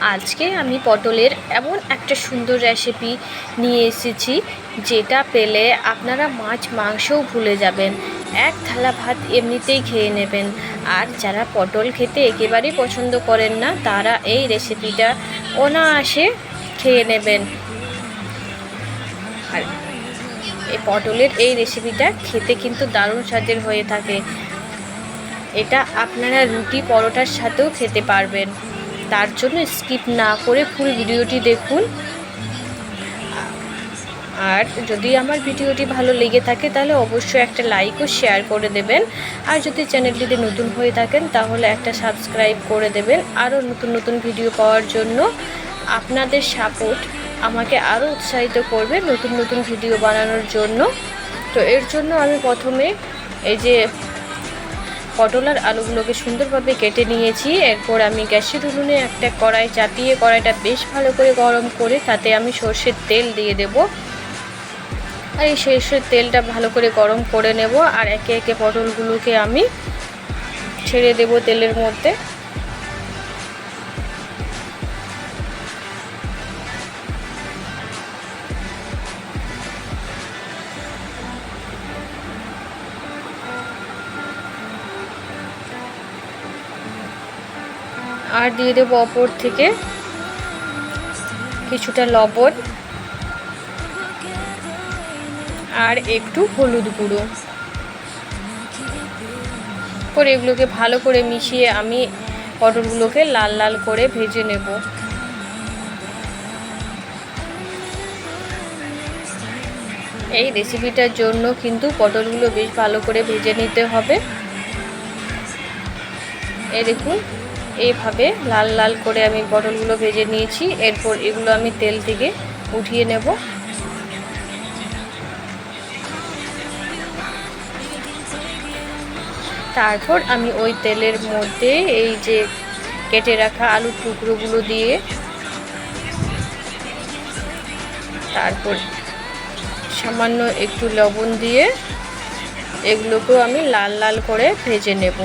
আজকে আমি পটলের এমন একটা সুন্দর রেসিপি নিয়ে এসেছি যেটা পেলে আপনারা মাছ মাংসও ভুলে যাবেন। এক থালা ভাত এমনিতেই খেয়ে নেবেন। আর যারা পটল খেতে একেবারেই পছন্দ করেন না তারা এই রেসিপিটা অনায়াসে খেয়ে নেবেন। আর এই পটলের এই রেসিপিটা খেতে কিন্তু দারুণ স্বাদের হয়ে থাকে। এটা আপনারা রুটি পরোটার সাথেও খেতে পারবেন। তার জন্য স্কিপ না করে ফুল ভিডিওটি দেখুন। আর যদি আমার ভিডিওটি ভালো লেগে থাকে তাহলে অবশ্যই একটা লাইক ও শেয়ার করে দেবেন। আর যদি চ্যানেলটিতে নতুন হয়ে থাকেন তাহলে একটা সাবস্ক্রাইব করে দেবেন আরও নতুন নতুন ভিডিও পাওয়ার জন্য। আপনাদের সাপোর্ট আমাকে আরও উৎসাহিত করবে নতুন নতুন ভিডিও বানানোর জন্য। তো এর জন্য আমি প্রথমে এই যে পটল আর আলুগুলোকে সুন্দরভাবে কেটে নিয়েছি। এরপর আমি গ্যাসের উনুনে একটা কড়াই চাপিয়ে কড়াইটা বেশ ভালো করে গরম করে তাতে আমি সর্ষের তেল দিয়ে দেব। আর এই সর্ষের তেলটা ভালো করে গরম করে নেব। আর একে একে পটলগুলোকে আমি ছেড়ে দেব তেলের মধ্যে। আর দিয়ে দেবো অপর থেকে কিছুটা লবণ আর একটু হলুদ গুঁড়ো করে এগুলোকে ভালো করে মিশিয়ে আমি পটলগুলোকে লাল লাল করে ভেজে নেব। এই রেসিপিটার জন্য কিন্তু পটলগুলো বেশ ভালো করে ভেজে নিতে হবে। এই দেখুন এইভাবে লাল লাল করে আমি পটলগুলো ভেজে নিয়েছি। এরপর এগুলো আমি তেল থেকে উঠিয়ে নেব। তারপর আমি ওই তেলের মধ্যে এই যে কেটে রাখা আলুর টুকরোগুলো দিয়ে তারপর সামান্য একটু লবণ দিয়ে এগুলোকেও আমি লাল লাল করে ভেজে নেব।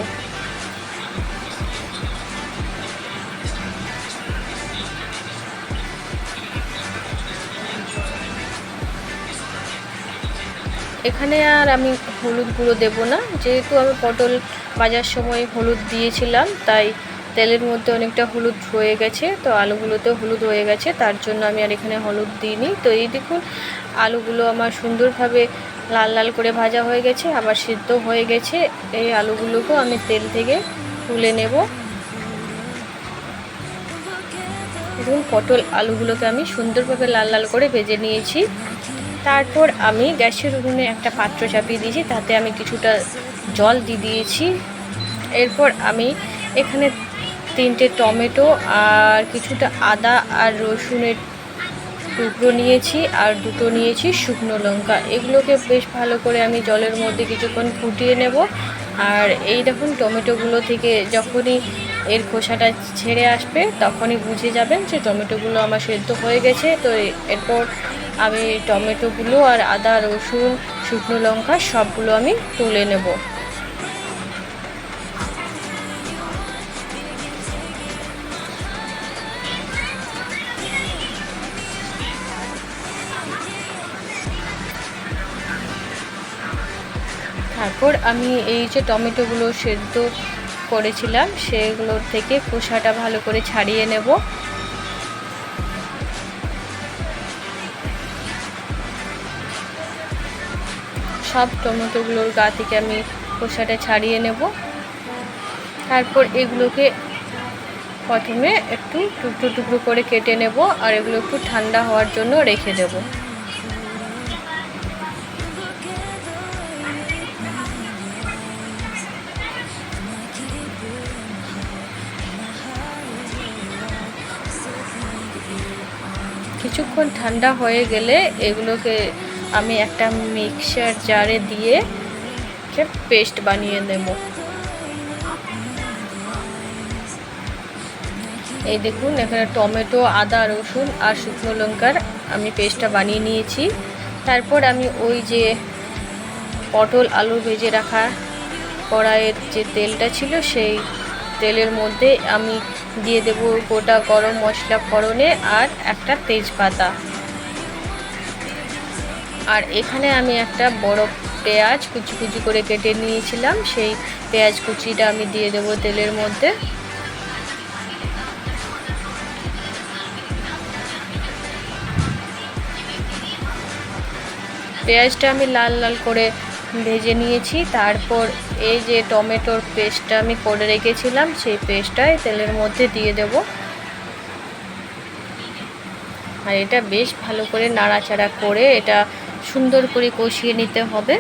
এখানে আর আমি হলুদ গুঁড়ো দেব না, যেহেতু আমি পটল ভাজার সময় হলুদ দিয়েছিলাম তাই তেলের মধ্যে অনেকটা হলুদ হয়ে গেছে। তো আলুগুলোতেও হলুদ হয়ে গেছে, তার জন্য আমি আর এখানে হলুদ দিইনি। তো এই দেখুন আলুগুলো আমার সুন্দরভাবে লাল লাল করে ভাজা হয়ে গেছে, আবার সিদ্ধ হয়ে গেছে। এই আলুগুলোকেও আমি তেল থেকে তুলে নেব। দেখুন পটল আলুগুলোকে আমি সুন্দরভাবে লাল লাল করে ভেজে নিয়েছি। তারপর আমি গ্যাসের উনুনে একটা পাত্র চাপিয়ে দিয়েছি, তাতে আমি কিছুটা জল দিয়ে দিয়েছি। এরপর আমি এখানে 3টে টমেটো আর কিছুটা আদা আর রসুনের টুকরো নিয়েছি আর 2টো নিয়েছি শুকনো লঙ্কা। এগুলোকে বেশ ভালো করে আমি জলের মধ্যে কিছুক্ষণ ফুটিয়ে নেব। আর এই দেখুন টমেটোগুলো থেকে যখনই এর খোসাটা ছেড়ে আসবে তখনই বুঝে যাবেন যে টমেটোগুলো আমার সেদ্ধ হয়ে গেছে। তো এরপর আমি টমেটোগুলো আর আদা রসুন শুকনো লঙ্কা সবগুলো আমি তুলে নেব। তারপর আমি এই যে টমেটোগুলো সেদ্ধ করেছিলাম সেগুলোর থেকে খোসাটা ভালো করে ছাড়িয়ে নেব। সব টমেটোগুলোর গা থেকে আমি খোসাটা ছাড়িয়ে নেব। তারপর এগুলোকে প্রথমে একটু টুকরো টুকরো করে কেটে নেব আর এগুলো একটু ঠান্ডা হওয়ার জন্য রেখে দেব। কিছুক্ষণ ঠান্ডা হয়ে গেলে এগুলোকে আমি একটা মিক্সার জারে দিয়ে পেস্ট বানিয়ে নেব। এই দেখুন এখানে টমেটো আদা রসুন আর শুকনো লঙ্কার আমি পেস্টটা বানিয়ে নিয়েছি। তারপর আমি ওই যে পটল আলু ভেজে রাখা কড়াইয়ের যে তেলটা ছিল সেই তেলের মধ্যে আমি দিয়ে দেব গোটা গরম মশলা ফোড়নে আর একটা তেজপাতা। আর এখানে আমি একটা বড় পেঁয়াজ কুচি কুচি করে কেটে নিয়েছিলাম, সেই পেঁয়াজ কুচিটা আমি দিয়ে দেব তেলের মধ্যে। পেঁয়াজটা আমি লাল লাল করে ভেজে নিয়েছি। তারপর এই যে টমেটোর পেস্টটা আমি করে রেখেছিলাম, সেই পেস্টটাই তেলের মধ্যে দিয়ে দেব। আর এটা বেশ ভালো করে নাড়াচাড়া করে এটা সুন্দর করে কষিয়ে নিতে হবে।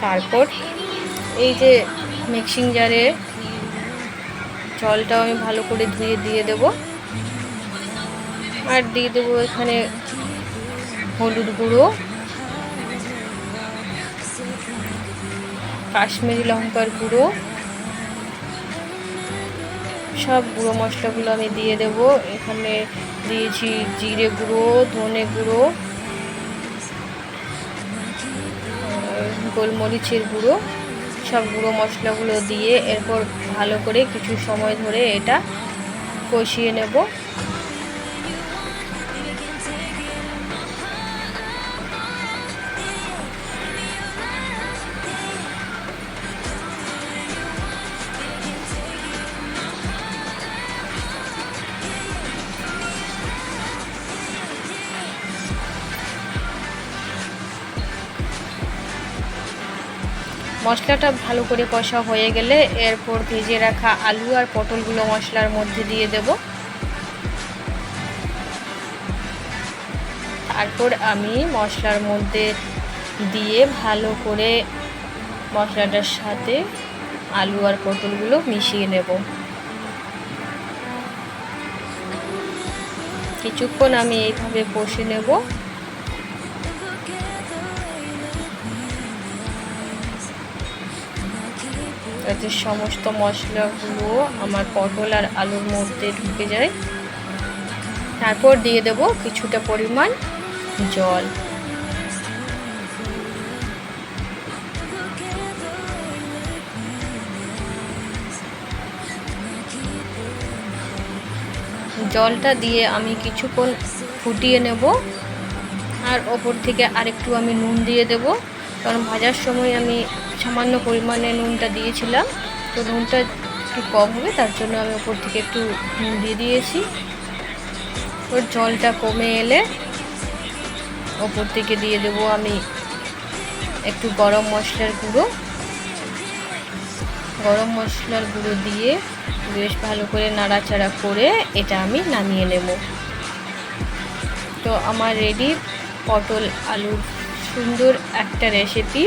তারপর এই যে মিক্সিং জারে জলটাও আমি ভালো করে ধুয়ে দিয়ে দেব। আর দিয়ে দেবো এখানে হলুদ গুঁড়ো, কাশ্মীরি লঙ্কার গুঁড়ো, সব গুঁড়ো মশলাগুলো আমি দিয়ে দেব। এখানে দিয়েছি জিরে গুঁড়ো, ধনে গুঁড়ো, গোলমরিচের গুঁড়ো, সব গুঁড়ো মশলাগুলো দিয়ে এরপর ভালো করে কিছু সময় ধরে এটা কষিয়ে নেব। মশলাটা ভালো করে কষা হয়ে গেলে এরপর ভেজে রাখা আলু আর পটলগুলো মশলার মধ্যে দিয়ে দেব। তারপর আমি মশলার মধ্যে দিয়ে ভালো করে মশলাটার সাথে আলু আর পটলগুলো মিশিয়ে নেব। কিছুক্ষণ আমি এইভাবে কষে নেব। যাতে সমস্ত মশলাগুলো আমার পটল আর আলুর মধ্যে ঢুকে যায়। তারপর দিয়ে দেব কিছুটা পরিমাণ জল। জলটা দিয়ে আমি কিছুক্ষণ ফুটিয়ে নেব। আর ওপর থেকে আরেকটু আমি নুন দিয়ে দেব, কারণ ভাজার সময় আমি সামান্য পরিমাণে নুনটা দিয়েছিলাম, তো নুনটা একটু কম হবে, তার জন্য আমি ওপর থেকে একটু নুন দিয়ে দিয়েছি। ওর জলটা কমে এলে ওপর থেকে দিয়ে দেব আমি একটু গরম মশলার গুঁড়ো। গরম মশলার গুঁড়ো দিয়ে বেশ ভালো করে নাড়াচাড়া করে এটা আমি নামিয়ে নেব। তো আমার রেডি পটল আলুর সুন্দর একটা রেসিপি।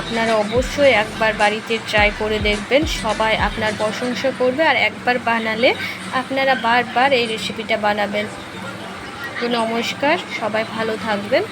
আপনারা অবশ্যই একবার বাড়িতে ট্রাই করে দেখবেন, সবাই আপনার প্রশংসা করবে। আর একবার বানালে আপনারা বারবার এই রেসিপিটা বানাবেন। তো নমস্কার, সবাই ভালো থাকবেন।